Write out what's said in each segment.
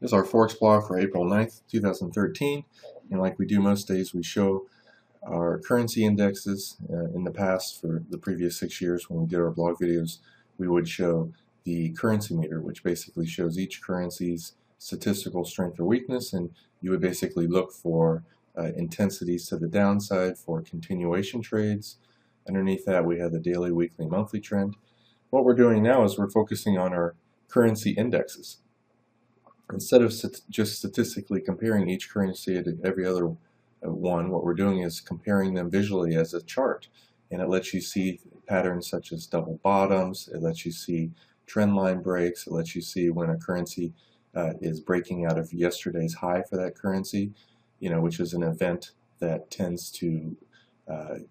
This is our Forex blog for April 9th, 2013. And like we do most days, we show our currency indexes. In the past, for the previous 6 years, when we did our blog videos, we would show the currency meter, which basically shows each currency's statistical strength or weakness. And you would basically look for intensities to the downside for continuation trades. Underneath that, we have the daily, weekly, monthly trend. What we're doing now is we're focusing on our currency indexes. Instead of just statistically comparing each currency to every other one, what we're doing is comparing them visually as a chart. And it lets you see patterns such as double bottoms, it lets you see trend line breaks, it lets you see when a currency is breaking out of yesterday's high for that currency, which is an event that tends to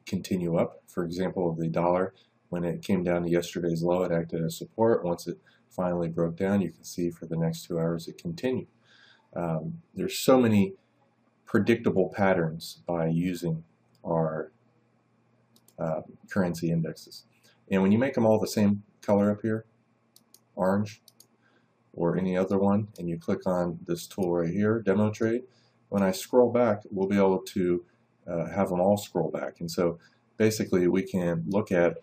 continue up. For example, the dollar, when it came down to yesterday's low, it acted as support. Once it finally broke down, you can see for the next 2 hours it continued. There's so many predictable patterns by using our currency indexes. And when you make them all the same color up here, orange, or any other one, and you click on this tool right here, Demo Trade, when I scroll back, we'll be able to have them all scroll back. And so basically we can look at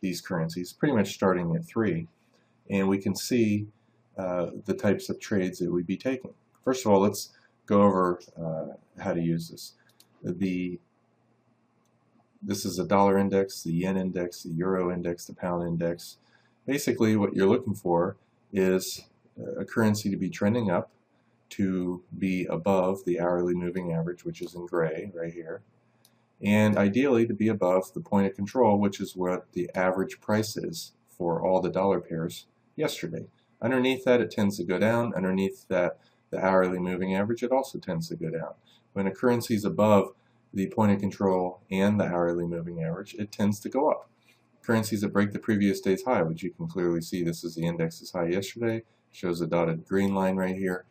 these currencies pretty much starting at 3, and we can see the types of trades that we'd be taking. First of all, let's go over how to use this. This is a dollar index, the yen index, the euro index, the pound index. Basically what you're looking for is a currency to be trending up, to be above the hourly moving average, which is in gray right here, and ideally to be above the point of control, which is what the average price is for all the dollar pairs yesterday. Underneath that, it tends to go down. Underneath that, the hourly moving average, it also tends to go down. When a currency is above the point of control and the hourly moving average, it tends to go up. Currencies that break the previous day's high, which you can clearly see, this is the index's high yesterday, shows a dotted green line right here.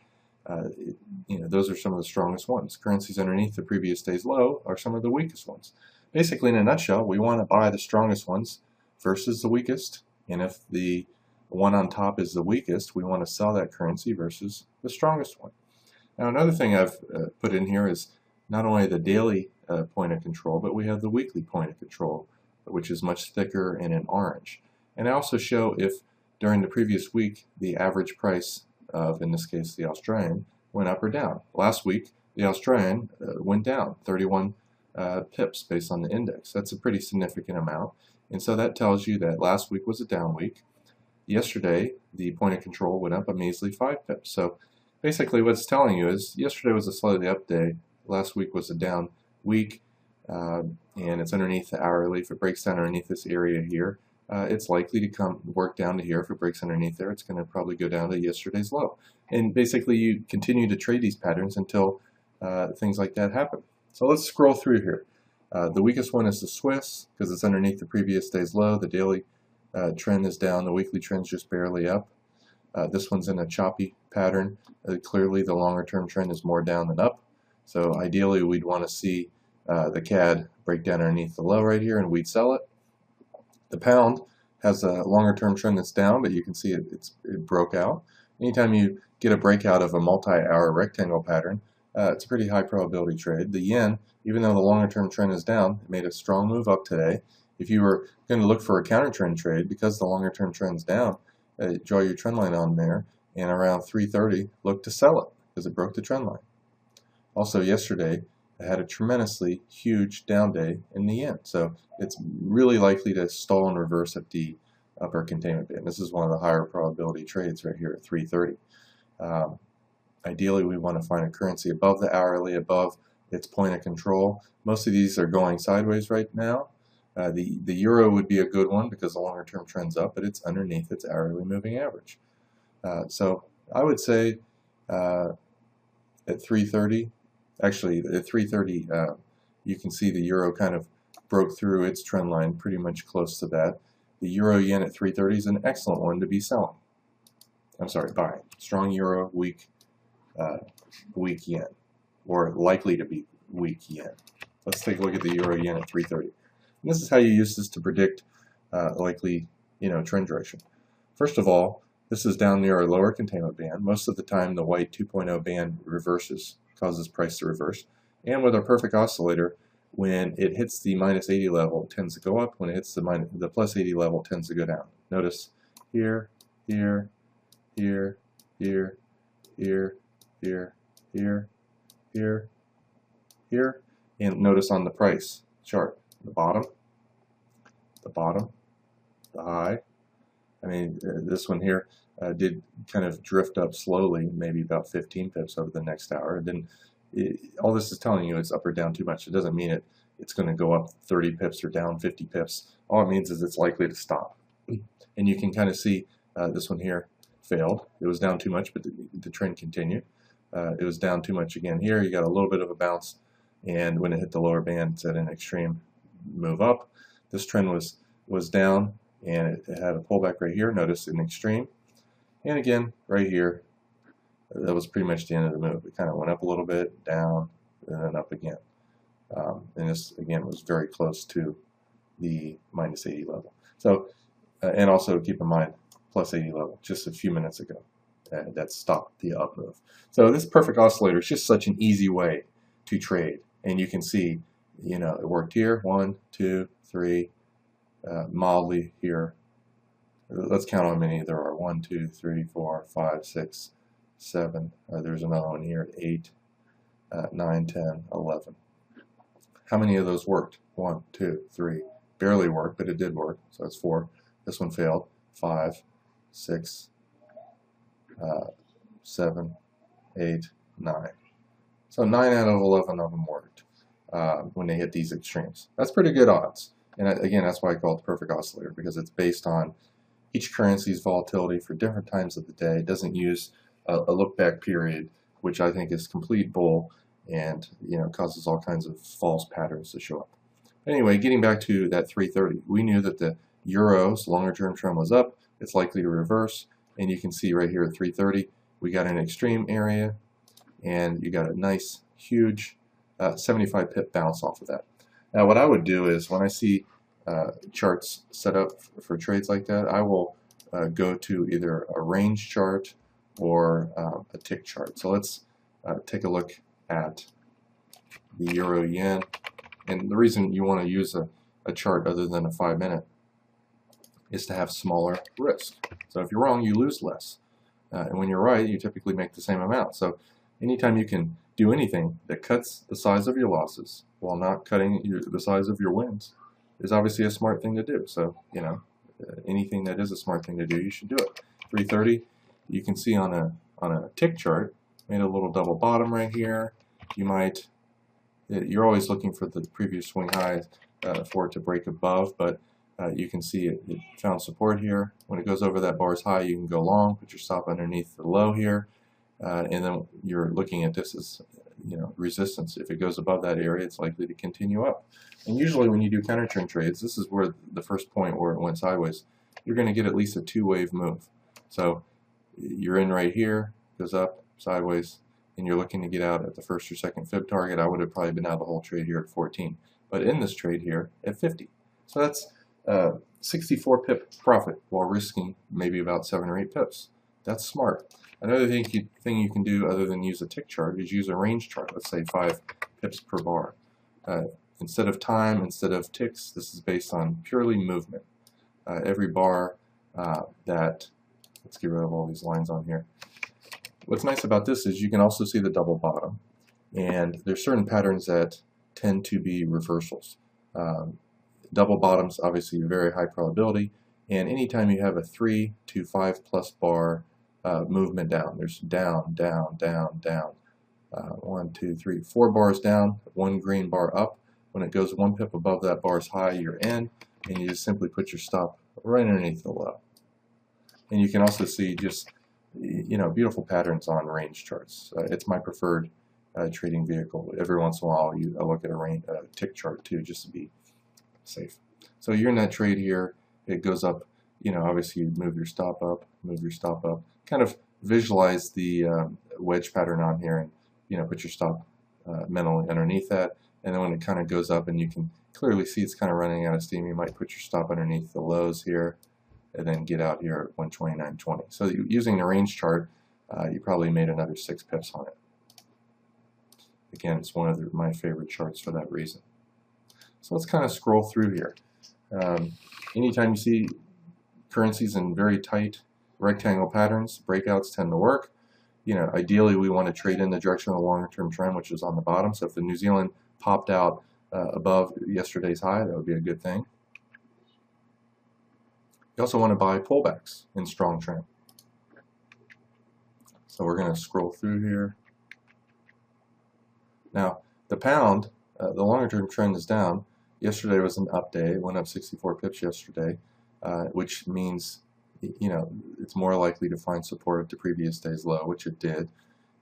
Those are some of the strongest ones. Currencies underneath the previous day's low are some of the weakest ones. Basically, in a nutshell, we want to buy the strongest ones versus the weakest, and if the one on top is the weakest, we want to sell that currency versus the strongest one. Now, another thing I've put in here is not only the daily point of control, but we have the weekly point of control, which is much thicker and in orange. And I also show if during the previous week the average price of, in this case, the Australian, went up or down. Last week, the Australian went down 31 pips based on the index. That's a pretty significant amount. And so that tells you that last week was a down week. Yesterday, the point of control went up a measly 5 pips. So basically what it's telling you is yesterday was a slightly up day, last week was a down week, and it's underneath the hourly. If it breaks down underneath this area here, it's likely to work down to here. If it breaks underneath there, it's going to probably go down to yesterday's low. And basically you continue to trade these patterns until things like that happen. So let's scroll through here. The weakest one is the Swiss because it's underneath the previous day's low. The daily trend is down, the weekly trend's just barely up. This one's in a choppy pattern. Clearly the longer term trend is more down than up. So ideally we'd want to see the CAD break down underneath the low right here and we'd sell it. The pound has a longer term trend that's down, but you can see it broke out. Anytime you get a breakout of a multi-hour rectangle pattern, it's a pretty high probability trade. The yen, even though the longer term trend is down, it made a strong move up today. If you were going to look for a counter trend trade, because the longer term trend's down, draw your trend line on there, and around 3:30, look to sell it because it broke the trend line. Also, yesterday, it had a tremendously huge down day in the yen, so it's really likely to stall and reverse at the upper containment band. This is one of the higher probability trades right here at 3:30. Ideally, we want to find a currency above the hourly, above its point of control. Most of these are going sideways right now. The euro would be a good one because the longer term trend's up, but it's underneath its hourly moving average. So I would say at 3:30, actually at 3:30, you can see the euro kind of broke through its trend line pretty much close to that. The euro yen at 3:30 is an excellent one to be selling. I'm sorry, buying. Strong euro, weak yen, or likely to be weak yen. Let's take a look at the euro yen at 3:30. And this is how you use this to predict likely trend direction. First of all, This is down near our lower containment band. Most of the time the white 2.0 band reverses, causes price to reverse. And with our perfect oscillator, when it hits the minus 80 level, it tends to go up. When it hits the plus 80 level, it tends to go down. Notice here, here, here, here, here, here, here, here, here, and notice on the price chart, the bottom, the high. I mean, this one here did kind of drift up slowly, maybe about 15 pips over the next hour. And then all this is telling you it's up or down too much. It doesn't mean it's going to go up 30 pips or down 50 pips. All it means is it's likely to stop. And you can kind of see this one here failed. It was down too much, but the trend continued. It was down too much again here. You got a little bit of a bounce, and when it hit the lower band, it's at an extreme move up. This trend was down, and it had a pullback right here. Notice an extreme, and again right here, that was pretty much the end of the move. It kind of went up a little bit, down, and then up again. And this again was very close to the minus 80 level. So, and also keep in mind, plus 80 level just a few minutes ago. That stopped the up move. So this perfect oscillator is just such an easy way to trade. And you can see, you know, it worked here, 1, 2, 3, mildly here. Let's count how many there are. 1, 2, 3, 4, 5, 6, 7. There's another one here at 8, 9, 10, 11. How many of those worked? 1, 2, 3. Barely worked, but it did work. So that's 4. This one failed. 5, 6, 7, 8, 9. So 9 out of 11 of them worked when they hit these extremes. That's pretty good odds. And again, that's why I call it the perfect oscillator, because it's based on each currency's volatility for different times of the day. It doesn't use a look-back period, which I think is complete bull and, you know, causes all kinds of false patterns to show up. Anyway, getting back to that 330, we knew that the Euro's longer-term trend was up. It's likely to reverse, and you can see right here at 330, we got an extreme area, and you got a nice, huge 75 pip bounce off of that. Now, what I would do is when I see charts set up for trades like that, I will go to either a range chart or a tick chart. So let's take a look at the Euro Yen. And the reason you want to use a chart other than a 5-minute is to have smaller risk. So if you're wrong, you lose less. And when you're right, you typically make the same amount. So anytime you can do anything that cuts the size of your losses while not cutting the size of your wins is obviously a smart thing to do. So, you know, anything that is a smart thing to do, you should do it. 330, you can see on a tick chart, made a little double bottom right here. You're always looking for the previous swing high for it to break above, but you can see it found support here. When it goes over that bar's high, you can go long, put your stop underneath the low here, and then you're looking at this as, you know, resistance. If it goes above that area, it's likely to continue up. And usually when you do counter trend trades, this is where the first point where it went sideways, you're going to get at least a 2-wave move. So you're in right here, goes up, sideways, and you're looking to get out at the first or second fib target. I would have probably been out of the whole trade here at 14, but in this trade here at 50. So that's 64 pip profit while risking maybe about 7 or 8 pips. That's smart. Another thing you can do other than use a tick chart is use a range chart. Let's say 5 pips per bar. Instead of time, instead of ticks, this is based on purely movement. Every bar let's get rid of all these lines on here. What's nice about this is you can also see the double bottom, and there's certain patterns that tend to be reversals. Double bottoms, obviously, a very high probability, and anytime you have a 3 to 5+ bar movement down, there's down, down, down, down, 1, 2, 3, 4 bars down, 1 green bar up. When it goes 1 pip above that bar's high, you're in, and you just simply put your stop right underneath the low. And you can also see just, you know, beautiful patterns on range charts. It's my preferred trading vehicle. Every once in a while, I look at a tick chart too, just to be safe. So you're in that trade here. It goes up. You know, obviously you move your stop up, move your stop up. Kind of visualize the wedge pattern on here, and, you know, put your stop mentally underneath that. And then when it kind of goes up, and you can clearly see it's kind of running out of steam, you might put your stop underneath the lows here. and then get out here at 129.20. So using the range chart, you probably made another 6 pips on it. Again, it's one of my favorite charts for that reason. So let's kind of scroll through here. Anytime you see currencies in very tight rectangle patterns, breakouts tend to work. You know, ideally we want to trade in the direction of the longer term trend, which is on the bottom. So if the New Zealand popped out above yesterday's high, that would be a good thing. You also want to buy pullbacks in strong trend. So we're going to scroll through here. Now, the pound, the longer term trend is down. Yesterday was an up day. It went up 64 pips yesterday, which means, you know, it's more likely to find support at the previous day's low, which it did.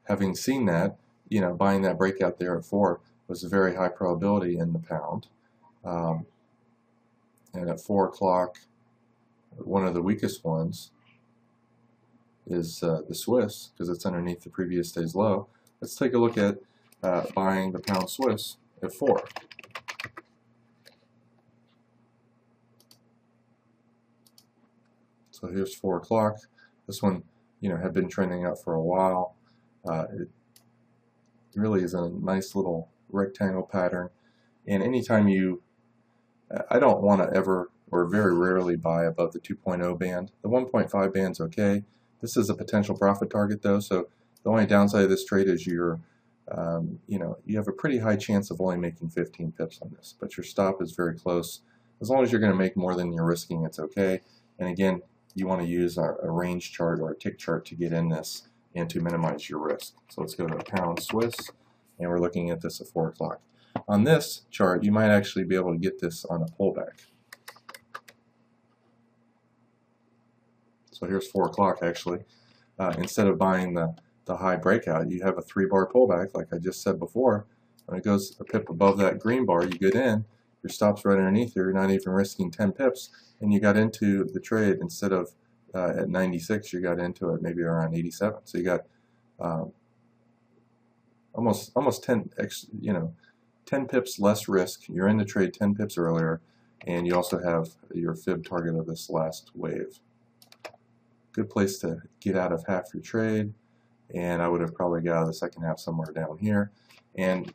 Having seen that, you know, buying that breakout there at 4 was a very high probability in the pound. And at 4 o'clock, one of the weakest ones is the Swiss, because it's underneath the previous day's low. Let's take a look at buying the pound Swiss at 4. So here's 4 o'clock. This one, you know, had been trending up for a while. It really is a nice little rectangle pattern. And anytime I don't want to ever or very rarely buy above the 2.0 band. The 1.5 band's okay. This is a potential profit target though, so the only downside of this trade is you have a pretty high chance of only making 15 pips on this, but your stop is very close. As long as you're going to make more than you're risking, it's okay. And again, you want to use a range chart or a tick chart to get in this and to minimize your risk. So let's go to pound Swiss, and we're looking at this at 4 o'clock. On this chart, you might actually be able to get this on a pullback. So here's 4 o'clock actually. Instead of buying the high breakout, you have a 3-bar pullback, like I just said before. When it goes a pip above that green bar, you get in. Your stop's right underneath here. You're not even risking 10 pips, and you got into the trade instead of at 96. You got into it maybe around 87. So you got almost 10 pips less risk. You're in the trade 10 pips earlier, and you also have your fib target of this last wave. Good place to get out of half your trade, and I would have probably got out of the second half somewhere down here. And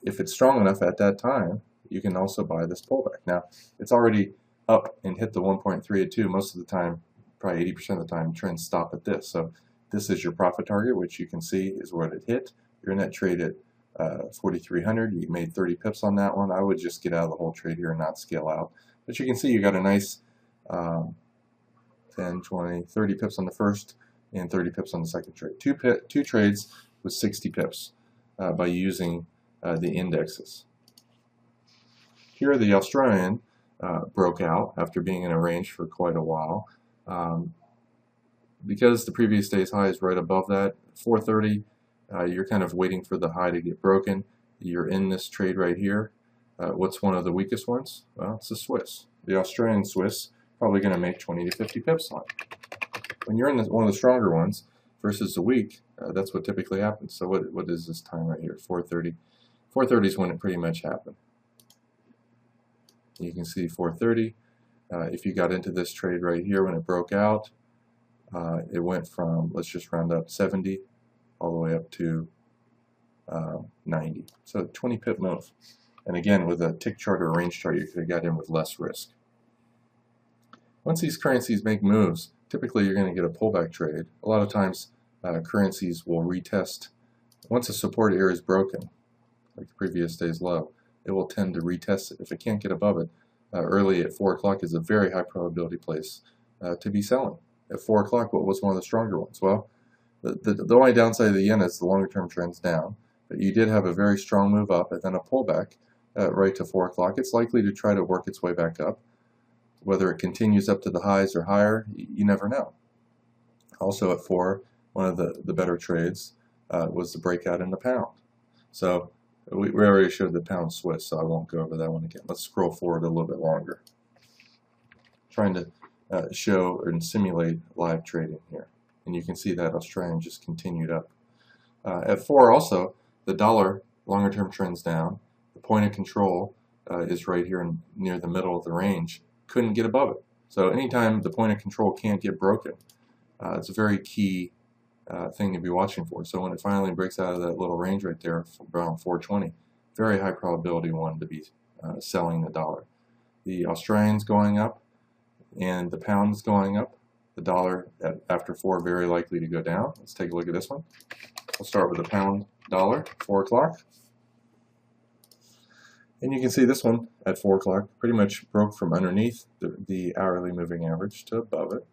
if it's strong enough at that time, you can also buy this pullback. Now, it's already up and hit the 1.382. Most of the time, probably 80% of the time, trends stop at this. So this is your profit target, which you can see is what it hit. You're in that trade at 4,300. You made 30 pips on that one. I would just get out of the whole trade here and not scale out. But you can see you got a nice 10, 20, 30 pips on the first and 30 pips on the second trade. Two trades with 60 pips by using the indexes. Here the Australian broke out after being in a range for quite a while. Because the previous day's high is right above that, 430, you're kind of waiting for the high to get broken. You're in this trade right here. What's one of the weakest ones? Well, it's the Swiss. The Australian Swiss, probably going to make 20 to 50 pips on it. When you're in one of the stronger ones versus the weak, that's what typically happens. So what is this time right here? 430. 430 is when it pretty much happened. You can see 430. If you got into this trade right here when it broke out, it went from, let's just round up, 70 all the way up to 90. So 20 pip move. And again, with a tick chart or a range chart, you could have got in with less risk. Once these currencies make moves, typically you're going to get a pullback trade. A lot of times currencies will retest. Once a support area is broken, like the previous day's low, it will tend to retest it. If it can't get above it, early at 4 o'clock is a very high probability place to be selling. At 4 o'clock, what was one of the stronger ones? Well, the only downside of the yen is the longer term trend's down, but you did have a very strong move up and then a pullback right to 4 o'clock. It's likely to try to work its way back up. Whether it continues up to the highs or higher, you never know. Also at 4, one of the better trades was the breakout in the pound. So we already showed the pound Swiss, so I won't go over that one again. Let's scroll forward a little bit longer. Trying to show and simulate live trading here. And you can see that Australian just continued up. At 4 also, the dollar longer term trends down. The point of control is right here near the middle of the range. Couldn't get above it. So anytime the point of control can't get broken, it's a very key thing to be watching for. So when it finally breaks out of that little range right there, around 420, very high probability one to be selling the dollar. The Australian's going up and the pound's going up. The dollar after 4 very likely to go down. Let's take a look at this one. We'll start with the pound dollar, 4 o'clock. And you can see this one at 4 o'clock pretty much broke from underneath the hourly moving average to above it.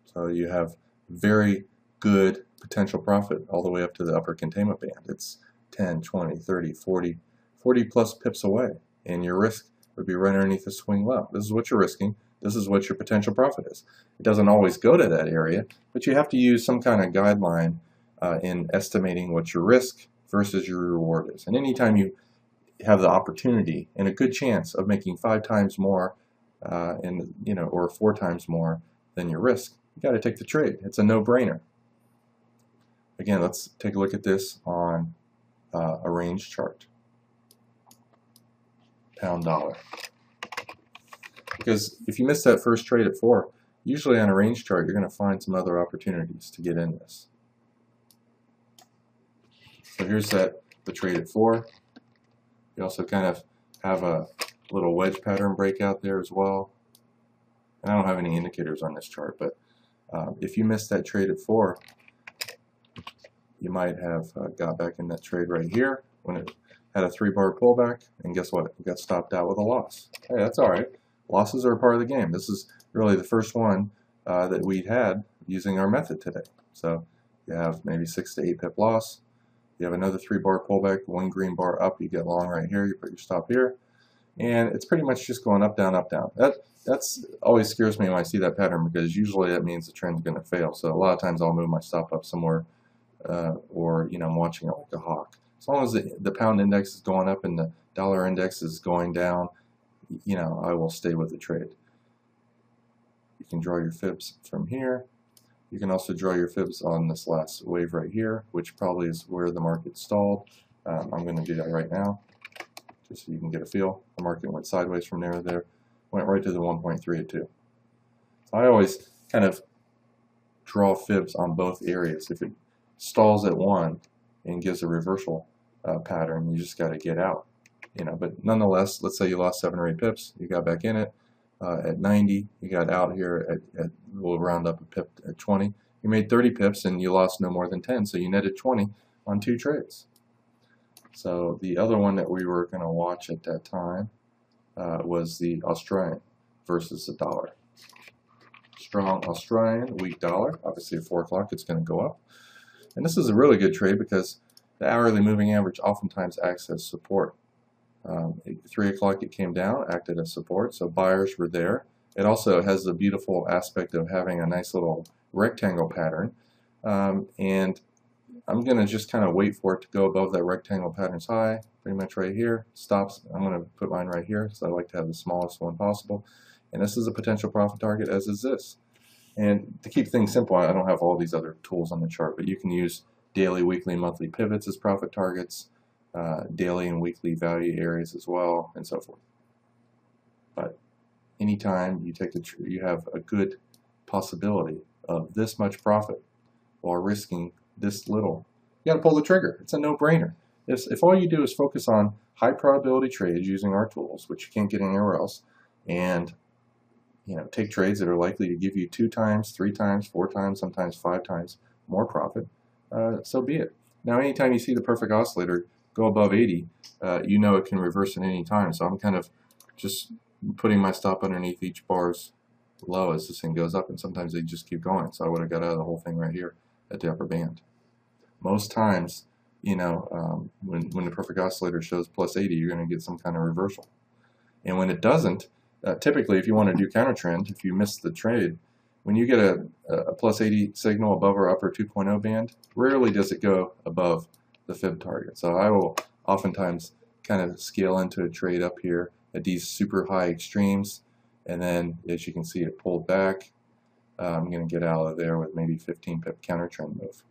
So you have very good potential profit all the way up to the upper containment band. It's 10, 20, 30, 40 plus pips away. And your risk would be right underneath the swing low. This is what you're risking. This is what your potential profit is. It doesn't always go to that area, but you have to use some kind of guideline in estimating what your risk versus your reward is. And anytime you have the opportunity and a good chance of making 5 times more or 4 times more than your risk, you got to take the trade. It's a no-brainer. Again, let's take a look at this on a range chart. Pound dollar. Because if you miss that first trade at 4, usually on a range chart you're going to find some other opportunities to get in this. So here's the trade at 4. You also kind of have a little wedge pattern breakout there as well. And I don't have any indicators on this chart, but if you missed that trade at 4, you might have got back in that trade right here when it had a 3-bar pullback, and guess what? It got stopped out with a loss. Hey, that's all right. Losses are a part of the game. This is really the first one that we had using our method today. So you have maybe 6 to 8 pip loss. You have another 3-bar pullback, 1 green bar up. You get long right here. You put your stop here, and it's pretty much just going up, down, up, down. That's always scares me when I see that pattern, because usually that means the trend's going to fail. So a lot of times I'll move my stop up somewhere, or I'm watching it like a hawk. As long as the pound index is going up and the dollar index is going down, I will stay with the trade. You can draw your fibs from here. You can also draw your fibs on this last wave right here, which probably is where the market stalled. I'm going to do that right now, just so you can get a feel. The market went sideways from there to there, went right to the 1.382. So I always kind of draw fibs on both areas. If it stalls at 1 and gives a reversal pattern, you just got to get out. But nonetheless, let's say you lost 7 or 8 pips, you got back in it at 90, you got out here at we'll round up a pip at 20. You made 30 pips and you lost no more than 10, so you netted 20 on 2 trades. So the other one that we were going to watch at that time was the Australian versus the dollar. Strong Australian, weak dollar. Obviously at 4 o'clock it's going to go up. And this is a really good trade because the hourly moving average oftentimes acts as support. At 3 o'clock it came down, acted as support, so buyers were there. It also has the beautiful aspect of having a nice little rectangle pattern, and I'm going to just kind of wait for it to go above that rectangle pattern's high, pretty much right here. Stops. I'm going to put mine right here because I like to have the smallest one possible, and this is a potential profit target, as is this. And to keep things simple, I don't have all these other tools on the chart, but you can use daily, weekly, monthly pivots as profit targets, daily and weekly value areas as well, and so forth. But anytime you have a good possibility of this much profit while risking this little, you got to pull the trigger. It's a no-brainer. If all you do is focus on high probability trades using our tools, which you can't get anywhere else, and take trades that are likely to give you 2 times, 3 times, 4 times, sometimes 5 times more profit, so be it. Now, anytime you see the perfect oscillator go above 80, it can reverse at any time. So I'm kind of just putting my stop underneath each bar's low as this thing goes up, and sometimes they just keep going. So I would have got out of the whole thing right here at the upper band. Most times, when the perfect oscillator shows plus 80, you're going to get some kind of reversal. And when it doesn't, typically if you want to do counter trend, if you miss the trade, when you get a plus 80 signal above or upper 2.0 band, rarely does it go above the fib target. So I will oftentimes kind of scale into a trade up here at these super high extremes, and then as you can see it pulled back. I'm going to get out of there with maybe 15 pip counter trend move.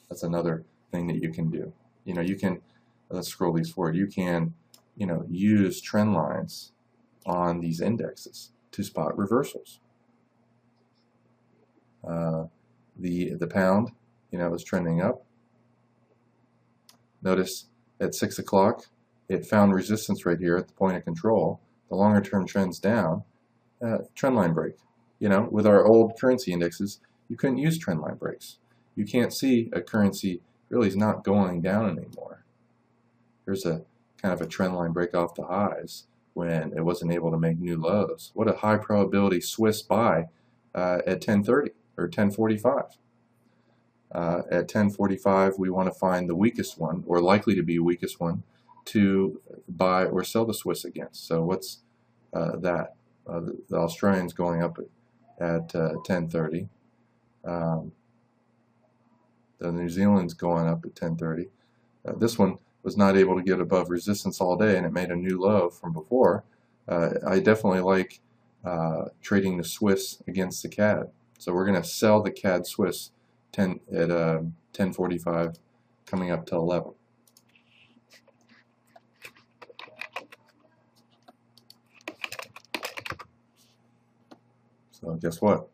That's another thing that you can do. You can, let's scroll these forward, you can use trend lines on these indexes. to spot reversals. The pound, was trending up. Notice at 6 o'clock, it found resistance right here at the point of control. The longer term trend's down. Trend line break. With our old currency indexes, you couldn't use trend line breaks. You can't see a currency really is not going down anymore. There's a kind of a trend line break off the highs when it wasn't able to make new lows. What a high probability Swiss buy at 10:30 or 10:45. At 10:45, we want to find the weakest one, or likely to be weakest one, to buy or sell the Swiss against. So what's that? The Australian's going up at 10:30. The New Zealand's going up at 10:30. This one was not able to get above resistance all day, and it made a new low from before. I definitely like trading the Swiss against the CAD. So we're going to sell the CAD Swiss at 10:45, coming up to 11. So guess what?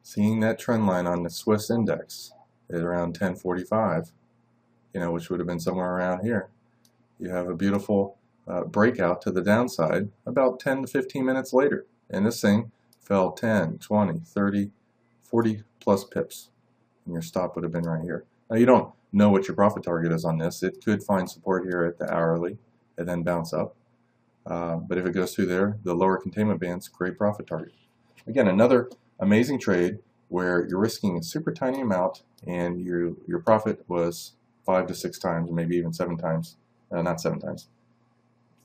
Seeing that trend line on the Swiss index at around 10:45, which would have been somewhere around here, you have a beautiful breakout to the downside about 10 to 15 minutes later. And this thing fell 10, 20, 30, 40 plus pips. And your stop would have been right here. Now you don't know what your profit target is on this. It could find support here at the hourly and then bounce up. But if it goes through there, the lower containment band's great profit target. Again, another amazing trade where you're risking a super tiny amount and your profit was 5 to 6 times, maybe even 7 times, not 7 times,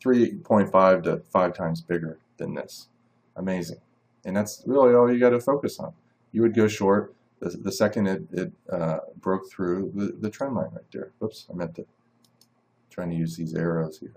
3.5 to 5 times bigger than this. Amazing. And that's really all you got to focus on. You would go short the second it broke through the trend line right there. Whoops, I meant to trying to use these arrows here.